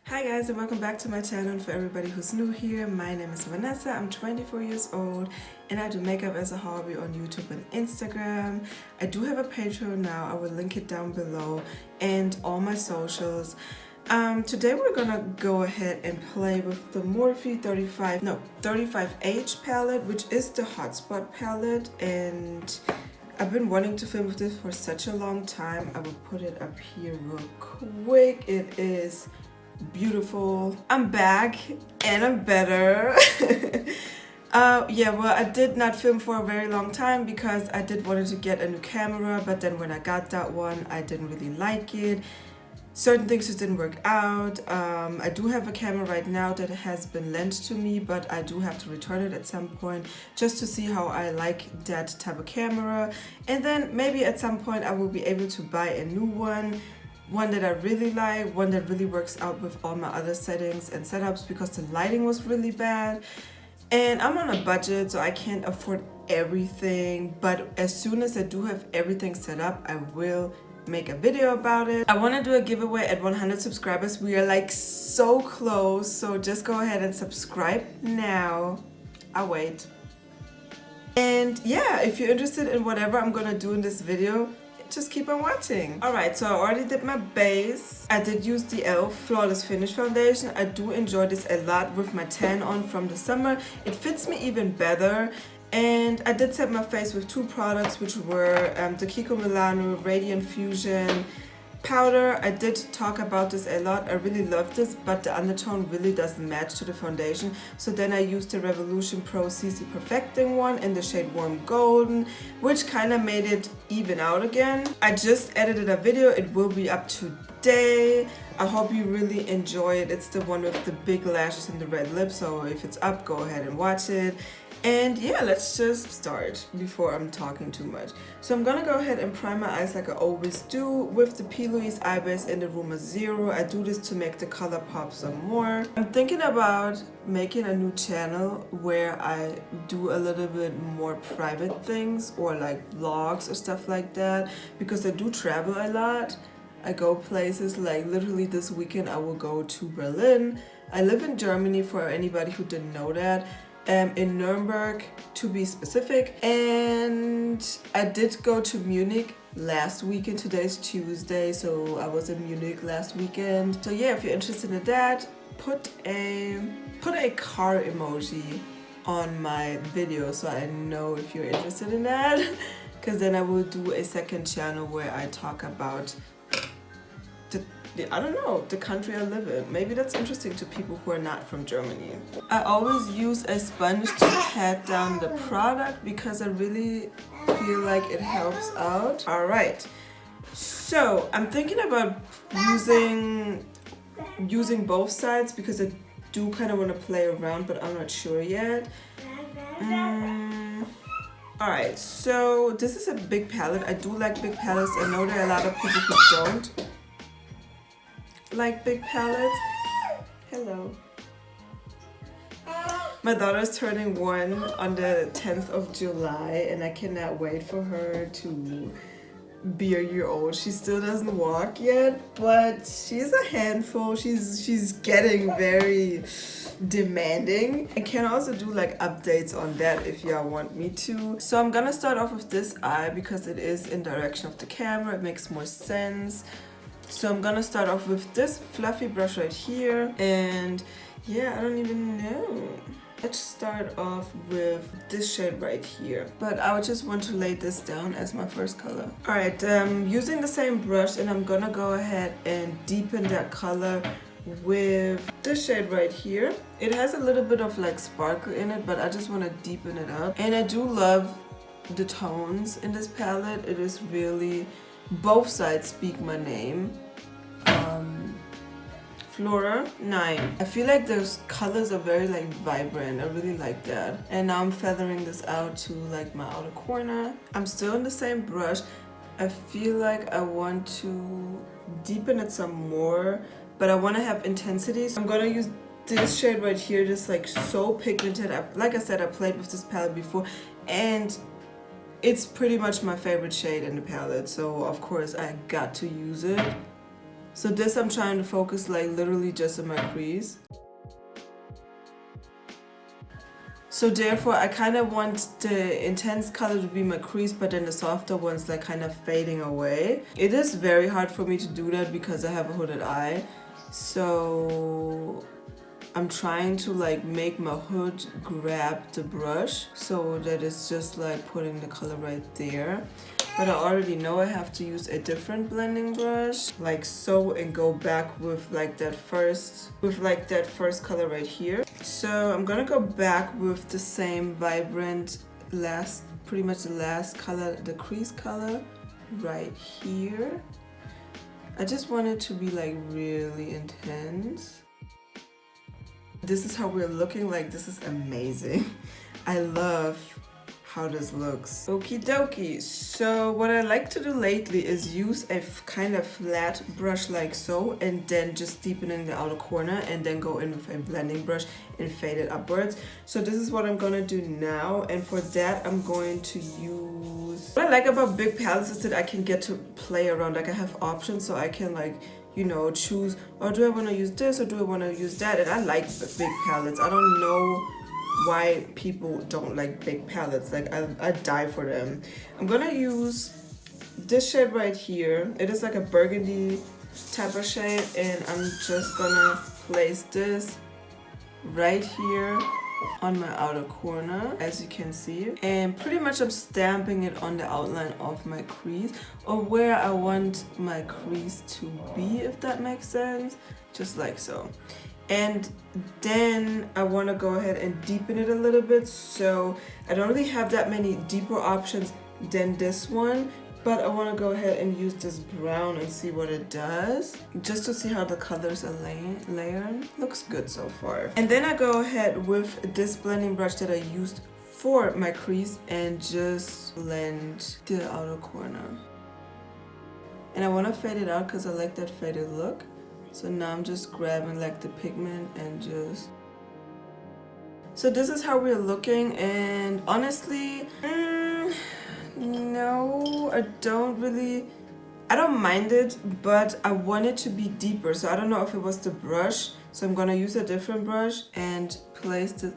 Hi guys, and welcome back to my channel. For everybody who's new here, my name is Vanessa. I'm 24 years old and I do makeup as a hobby on YouTube and Instagram. I do have a Patreon now. I will link it down below and all my socials. Today we're gonna go ahead and play with the Morphe 35H palette, which is the hotspot palette, and I've been wanting to film with this for such a long time. I will put it up here real quick. It is beautiful. I'm back and I'm better. Well, I did not film for a very long time because I did wanted to get a new camera, but then when I got that one, I didn't really like it. Certain things just didn't work out. I do have a camera right now that has been lent to me, but I do have to return it at some point just to see how I like that type of camera. And then maybe at some point I will be able to buy a new one that I really like, one that really works out with all my other settings and setups, because the lighting was really bad. And I'm on a budget, so I can't afford everything, but as soon as I do have everything set up, I will make a video about it. I want to do a giveaway at 100 subscribers. We are like so close, so just go ahead and subscribe now. I'll wait. And yeah, if you're interested in whatever I'm gonna do in this video, just keep on watching. Alright, so I already did my base. I did use the e.l.f. Flawless Finish Foundation. I do enjoy this a lot with my tan on from the summer. It fits me even better. And I did set my face with two products, which were the Kiko Milano Radiant Fusion powder. I did talk about this a lot. I really love this, but the undertone really doesn't match to the foundation. So then I used the Revolution Pro CC Perfecting one in the shade Warm Golden, which kind of made it even out again. I just edited a video. It will be up today. I hope you really enjoy it. It's the one with the big lashes and the red lips. So if it's up, go ahead and watch it. And yeah, let's just start before I'm talking too much. So I'm gonna go ahead and prime my eyes like I always do with the P. Louise Eye Base in the Rumor Zero. I do this to make the color pop some more. I'm thinking about making a new channel where I do a little bit more private things, or like vlogs or stuff like that, because I do travel a lot. I go places, like literally this weekend I will go to Berlin. I live in Germany, for anybody who didn't know that. In Nuremberg to be specific, and I did go to Munich last weekend. Today's Tuesday, so I was in Munich last weekend. So yeah, if you're interested in that, put a car emoji on my video so I know if you're interested in that, because then I will do a second channel where I talk about the country I live in. Maybe that's interesting to people who are not from Germany. I always use a sponge to pat down the product because I really feel like it helps out. Alright, so I'm thinking about using both sides because I do kind of want to play around, but I'm not sure yet. Alright, so this is a big palette. I do like big palettes. I know there are a lot of people who don't like big palettes. Hello. My daughter's turning 1 on the 10th of July and I cannot wait for her to be a year old. She still doesn't walk yet, but she's a handful. She's getting very demanding. I can also do like updates on that if y'all want me to. So I'm gonna start off with this eye because it is in direction of the camera. It makes more sense. So I'm gonna start off with this fluffy brush right here, and yeah, I don't even know. Let's start off with this shade right here, but I would just want to lay this down as my first color. Alright, using the same brush, and I'm gonna go ahead and deepen that color with this shade right here. It has a little bit of like sparkle in it, but I just want to deepen it up. And I do love the tones in this palette. It is really, both sides speak my name. Flora 9. I feel like those colors are very like vibrant. I really like that. And now I'm feathering this out to like my outer corner. I'm still in the same brush. I feel like I want to deepen it some more, but I want to have intensity. So I'm gonna use this shade right here, just like so pigmented. Like I said, I played with this palette before, and it's pretty much my favorite shade in the palette, so of course I got to use it. So this I'm trying to focus like literally just in my crease. So therefore I kind of want the intense color to be my crease, but then the softer ones like kind of fading away. It is very hard for me to do that because I have a hooded eye. So I'm trying to like make my hood grab the brush so that it's just like putting the color right there. But I already know I have to use a different blending brush, like so, and go back with like that first color right here. So I'm gonna go back with the same vibrant pretty much the last color, the crease color right here. I just want it to be like really intense. This is how we're looking like. This is amazing. I love how this looks. Okie dokie. So what I like to do lately is use a kind of flat brush like so, and then just deepening the outer corner, and then go in with a blending brush and fade it upwards. So this is what I'm gonna do now, and for that I'm going to use... What I like about big palettes is that I can get to play around. Like I have options, so I can like, you know, choose, or do I want to use this or do I want to use that? And I like big palettes. I don't know why people don't like big palettes. Like I die for them. I'm gonna use this shade right here. It is like a burgundy type of shade, and I'm just gonna place this right here on my outer corner, as you can see, and pretty much I'm stamping it on the outline of my crease, or where I want my crease to be, if that makes sense, just like so. And then I want to go ahead and deepen it a little bit, so I don't really have that many deeper options than this one, but I want to go ahead and use this brown and see what it does, just to see how the colors are layered. Looks good so far. And then I go ahead with this blending brush that I used for my crease and just blend the outer corner. And I want to fade it out because I like that faded look. So now I'm just grabbing like the pigment and just... So this is how we're looking, and honestly, no, I don't mind it, but I want it to be deeper. So I don't know if it was the brush, so I'm gonna use a different brush and place the...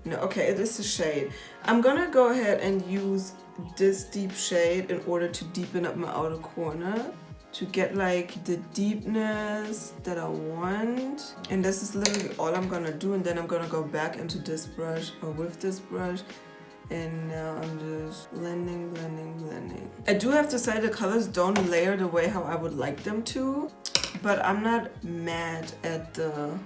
No, okay, it is a shade. I'm gonna go ahead and use this deep shade in order to deepen up my outer corner, to get like the deepness that I want. And this is literally all I'm gonna do, and then I'm gonna go back into this brush, or with this brush, and now I'm just blending, blending, blending. I do have to say the colors don't layer the way how I would like them to, but I'm not mad at the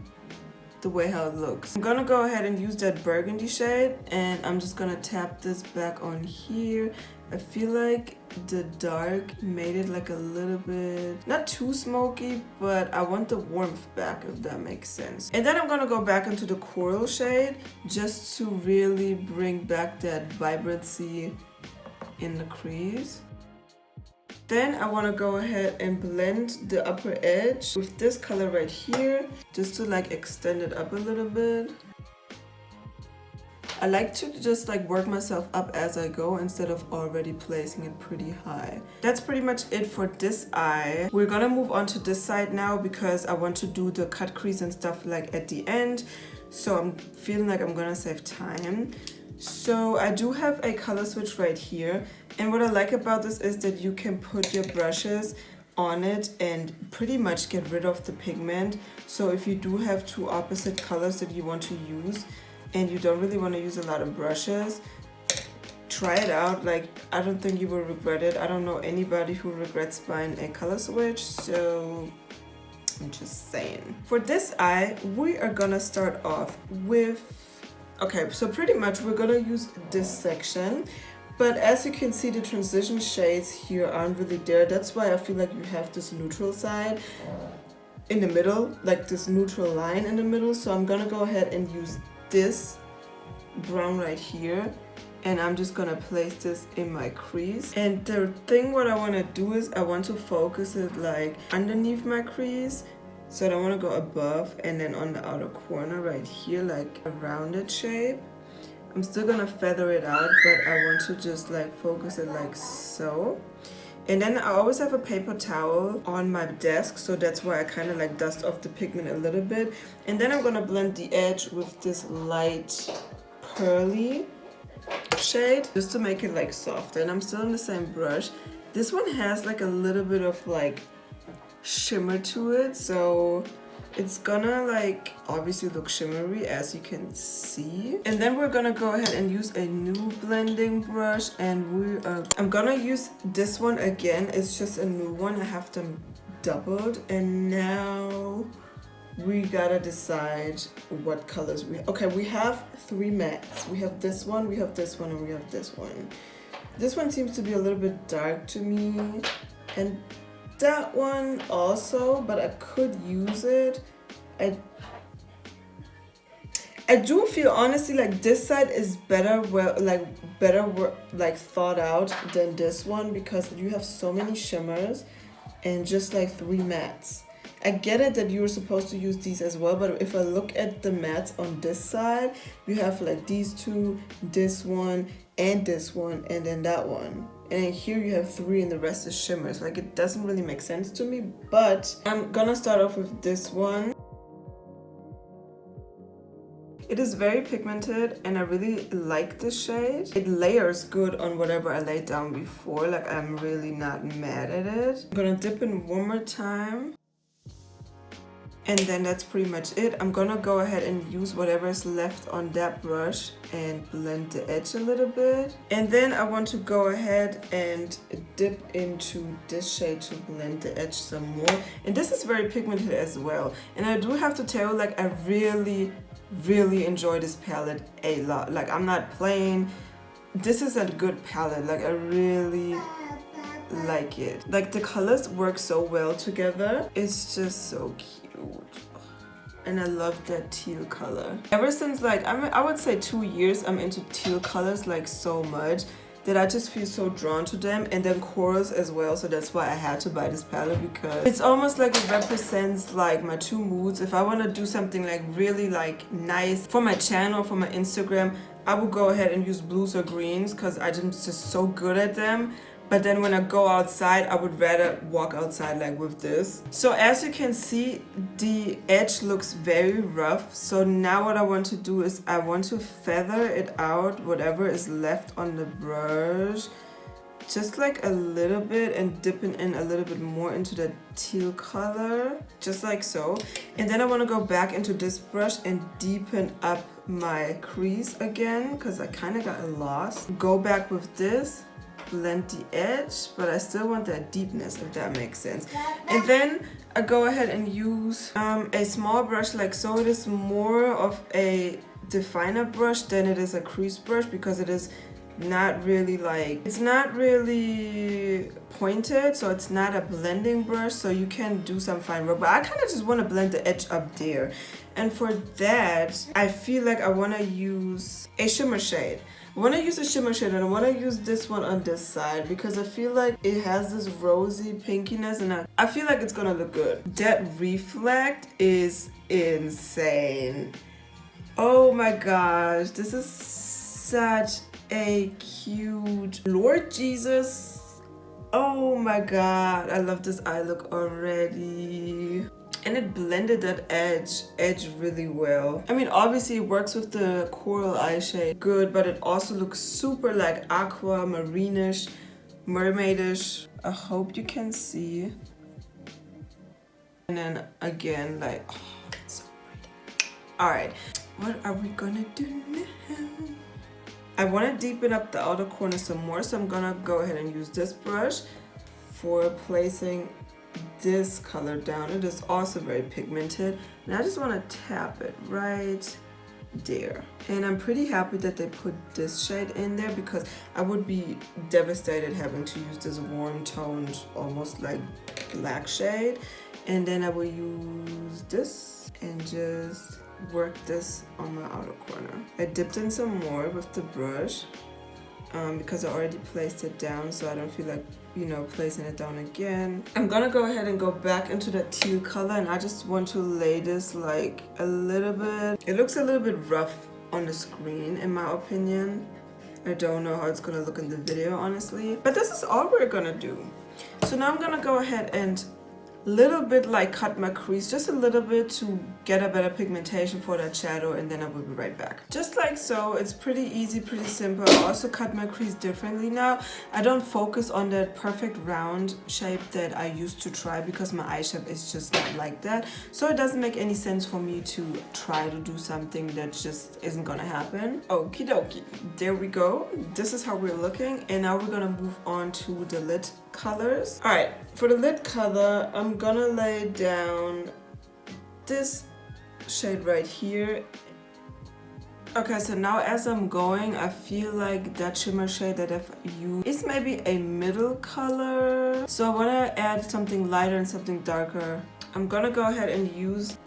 way how it looks. I'm gonna go ahead and use that burgundy shade, and I'm just gonna tap this back on here. I feel like the dark made it like a little bit, not too smoky, but I want the warmth back, if that makes sense. And then I'm gonna go back into the coral shade just to really bring back that vibrancy in the crease. Then I want to go ahead and blend the upper edge with this color right here, just to like extend it up a little bit. I like to just like work myself up as I go instead of already placing it pretty high. That's pretty much it for this eye. We're gonna move on to this side now because I want to do the cut crease and stuff like at the end. So I'm feeling like I'm gonna save time. So I do have a color switch right here. And what I like about this is that you can put your brushes on it and pretty much get rid of the pigment. So if you do have two opposite colors that you want to use, and you don't really want to use a lot of brushes, try it out. Like, I don't think you will regret it. I don't know anybody who regrets buying a color switch, so I'm just saying. For this eye, we are gonna start off with, okay, so pretty much we're gonna use this section, but as you can see, the transition shades here aren't really there. That's why I feel like you have this neutral side in the middle, like this neutral line in the middle. So I'm gonna go ahead and use this brown right here, and I'm just gonna place this in my crease. And the thing what I want to do is I want to focus it like underneath my crease, so I don't want to go above, and then on the outer corner right here, like a rounded shape. I'm still gonna feather it out, but I want to just like focus it like so. And then I always have a paper towel on my desk, so that's why I kind of like dust off the pigment a little bit. And then I'm gonna blend the edge with this light pearly shade just to make it like softer. And I'm still in the same brush. This one has like a little bit of like shimmer to it, so it's gonna like obviously look shimmery, as you can see. And then we're gonna go ahead and use a new blending brush, and I'm gonna use this one again. It's just a new one. I have them doubled, and now we gotta decide what colors we have. Okay, we have 3 mattes. We have this one, we have this one, and we have this one. This one seems to be a little bit dark to me, and that one also, but I could use it. I do feel honestly like this side is better, like thought out than this one, because you have so many shimmers and just like 3 mattes. I get it that you're supposed to use these as well, but if I look at the mattes on this side, you have like these 2, this one, and this one, and then that one. And here you have 3 and the rest is shimmers. Like, it doesn't really make sense to me, but I'm gonna start off with this one. It is very pigmented and I really like this shade. It layers good on whatever I laid down before. Like, I'm really not mad at it. I'm gonna dip in one more time. And then that's pretty much it. I'm gonna go ahead and use whatever is left on that brush and blend the edge a little bit. And then I want to go ahead and dip into this shade to blend the edge some more. And this is very pigmented as well. And I do have to tell you, like, I really enjoy this palette a lot. Like, I'm not playing. This is a good palette. Like, I really like it. Like, the colors work so well together. It's just so cute. And I love that teal color. Ever since like I would say 2 years, I'm into teal colors like so much that I just feel so drawn to them, and then corals as well. So that's why I had to buy this palette, because it's almost like it represents like my 2 moods. If I want to do something like really like nice for my channel, for my Instagram, I would go ahead and use blues or greens because I'm just so good at them. But then when I go outside, I would rather walk outside like with this. So as you can see, the edge looks very rough. So now what I want to do is I want to feather it out, whatever is left on the brush. Just like a little bit, and dipping in a little bit more into the teal color, just like so. And then I want to go back into this brush and deepen up my crease again, because I kind of got lost. Go back with this. Blend the edge, but I still want that deepness, if that makes sense. And then I go ahead and use a small brush like so. It is more of a definer brush than it is a crease brush, because it is not really like, it's not really pointed, so it's not a blending brush, so you can do some fine work. But I kind of just want to blend the edge up there, and for that I feel like I want to use a shimmer shade. I want to use a shimmer shade, and I want to use this one on this side because I feel like it has this rosy pinkiness, and I feel like it's gonna look good. That reflect is insane. Oh my gosh, this is such a cute, Lord Jesus. Oh my god, I love this eye look already. And it blended that edge really well. I mean, obviously it works with the coral eye shade good, but it also looks super like aqua, marinish, mermaidish. I hope you can see. And then again, like, oh, it's so pretty. All right, what are we gonna do now? I want to deepen up the outer corner some more, so I'm gonna go ahead and use this brush for placing this color down. It is also very pigmented, and I just want to tap it right there. And I'm pretty happy that they put this shade in there, because I would be devastated having to use this warm toned, almost like black shade. And then I will use this and just work this on my outer corner. I dipped in some more with the brush because I already placed it down, so I don't feel like, you know, placing it down again. I'm gonna go ahead and go back into that teal color, and I just want to lay this like a little bit. It looks a little bit rough on the screen in my opinion. I don't know how it's gonna look in the video, honestly, but this is all we're gonna do. So now I'm gonna go ahead and little bit like cut my crease just a little bit to get a better pigmentation for that shadow, and then I will be right back. Just like so. It's pretty easy, pretty simple. I also cut my crease differently now. I don't focus on that perfect round shape that I used to try because my eye shape is just not like that. So it doesn't make any sense for me to try to do something that just isn't gonna happen. Okie dokie, there we go. This is how we're looking, and now we're gonna move on to the lid colors. All right, for the lid color, I'm gonna lay down this shade right here. Okay, so now as I'm going, I feel like that shimmer shade that I've used is maybe a middle color. So I want to add something lighter and something darker. I'm gonna go ahead and use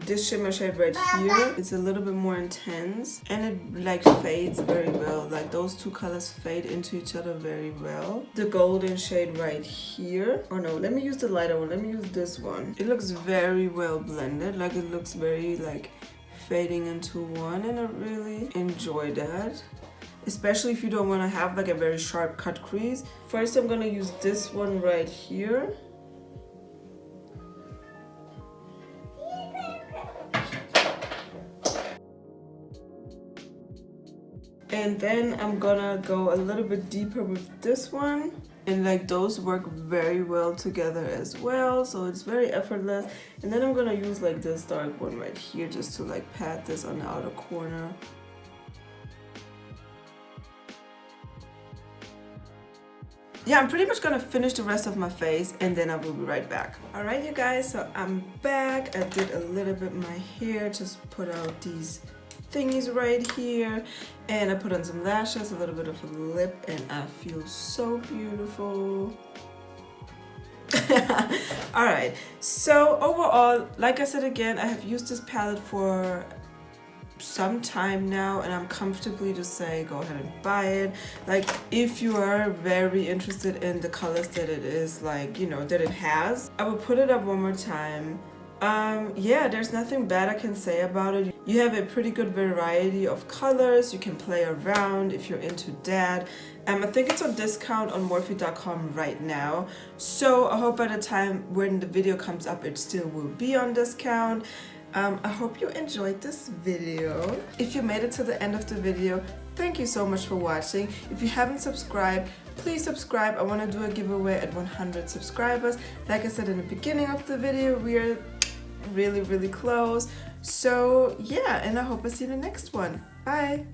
this shimmer shade right here. It's a little bit more intense and it like fades very well. Like those two colors fade into each other very well. The golden shade right here. Oh no, let me use the lighter one. Let me use this one. It looks very well blended. Like it looks very like fading into one, and I really enjoy that. Especially if you don't want to have like a very sharp cut crease. First I'm gonna use this one right here. And then I'm gonna go a little bit deeper with this one. And like those work very well together as well. So it's very effortless. And then I'm gonna use like this dark one right here just to like pat this on the outer corner. Yeah, I'm pretty much gonna finish the rest of my face and then I will be right back. Alright you guys, so I'm back. I did a little bit of my hair, just put out these thingies right here, and I put on some lashes, a little bit of a lip, and I feel so beautiful. Alright, so overall, like I said again, I have used this palette for some time now, and I'm comfortably to say go ahead and buy it. Like if you are very interested in the colors that it is, like, you know, that it has, I will put it up one more time. Yeah, there's nothing bad I can say about it. You have a pretty good variety of colors. You can play around if you're into that. I think it's on discount on Morphe.com right now. So I hope by the time when the video comes up, it still will be on discount. I hope you enjoyed this video. If you made it to the end of the video, thank you so much for watching. If you haven't subscribed, please subscribe. I want to do a giveaway at 100 subscribers. Like I said in the beginning of the video, we are really close. So yeah, and I hope I see you in the next one. Bye.